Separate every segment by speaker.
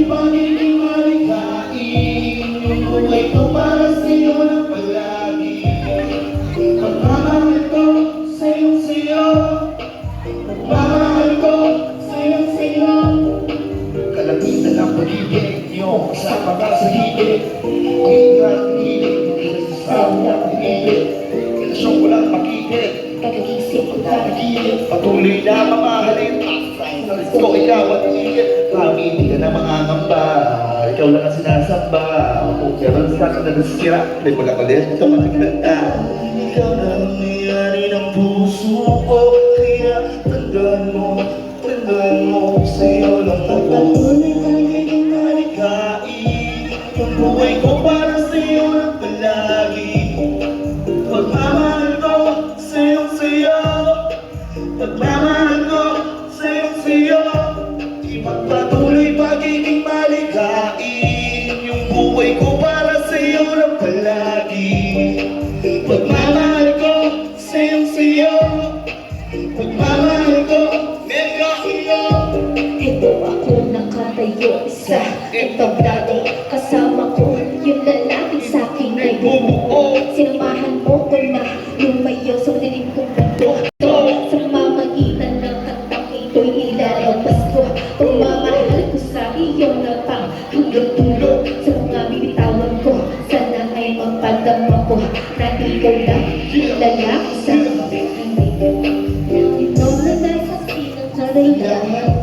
Speaker 1: pagiging malikhain. Yung buhay ko para sa'yo na palagi. Pagmamahal ko sa'yong sa'yo. Pagmamahal ko sa'yong sa'yo. Kalagitan ang pag-ibig niyo, kasama ka sa higit. Ingat ang hilig, kasama ang pag-ibig. Kailasyong walang makikit,
Speaker 2: Pag-iisip ko
Speaker 1: nagigit. Patuloy na mamahalin, ko ikaw at higit. Kami hindi ka na mangangamba, ikaw lang ang sinasamba. Kung meron sa akin na nasira, may wala ulit, ito matiganda. Ikaw na ang mayari ng puso ko, kaya tandaan mo sa'yo lang ako.
Speaker 2: Patuloy pagiging
Speaker 1: Malikhain, yung buhay ko para sa'yo lang palagi. Pagmamahal ko sa'yong sa'yo. Pagmamahal ko sa'yong sa'yo. Ipagpatuloy pagiging malikhain, yung buhay ko para sa'yo lang palagi. Pagmamahal ko sa'yong sa'yo. Pagmamahal ko mega sa'yo.
Speaker 2: Ito ako nakatayo sa entablado. Kasama ko yung lalapit sa'kin ay bumuo. Sinamahan mo ko na lumayo sa dilim kong mundo. Sa mamagitan ng kantang ito'y ilalabas ko. Pagmamahal ko sa iyo na pang hanggang dulo. Sa mga bibitawan ko, sana ay mapadama ko na ikaw lang yung lalaki sa ito na dahil sa sinang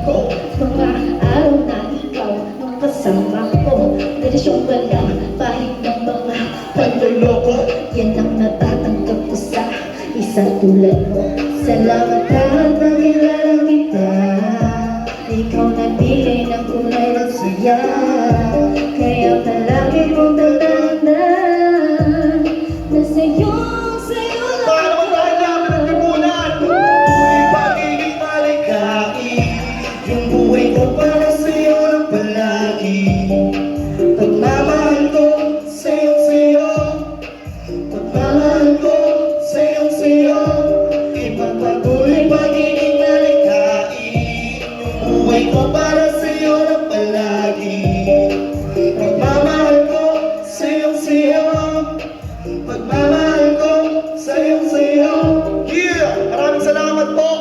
Speaker 2: ko. Mga araw na ikaw ang kasama ko. Relasyon walang bahid ng mga panloloko. Yan ang natatanggap ko sa isang tulad mo. Salamat at nakilala kita. Ikaw nagbigay ng kulay ng saya. Kaya palagi kong tatandaan na sa'yo lang.
Speaker 1: Paano mo tayo namin ang tipunan? Buhay pagiging malikhain, yung buhay ko para sa'yo lang palagi. Pagmamahal ko sa'yong sa'yo. Pagmamahal ko sa'yong sa'yo. Ipagpatuloy pagiging malikhain, yung buhay ko para sa'yo lang palagi. Pagmamahal ko sa'yong sa'yo. Pagmamahal ko sa'yong sa'yo. Yeah! Maraming salamat po!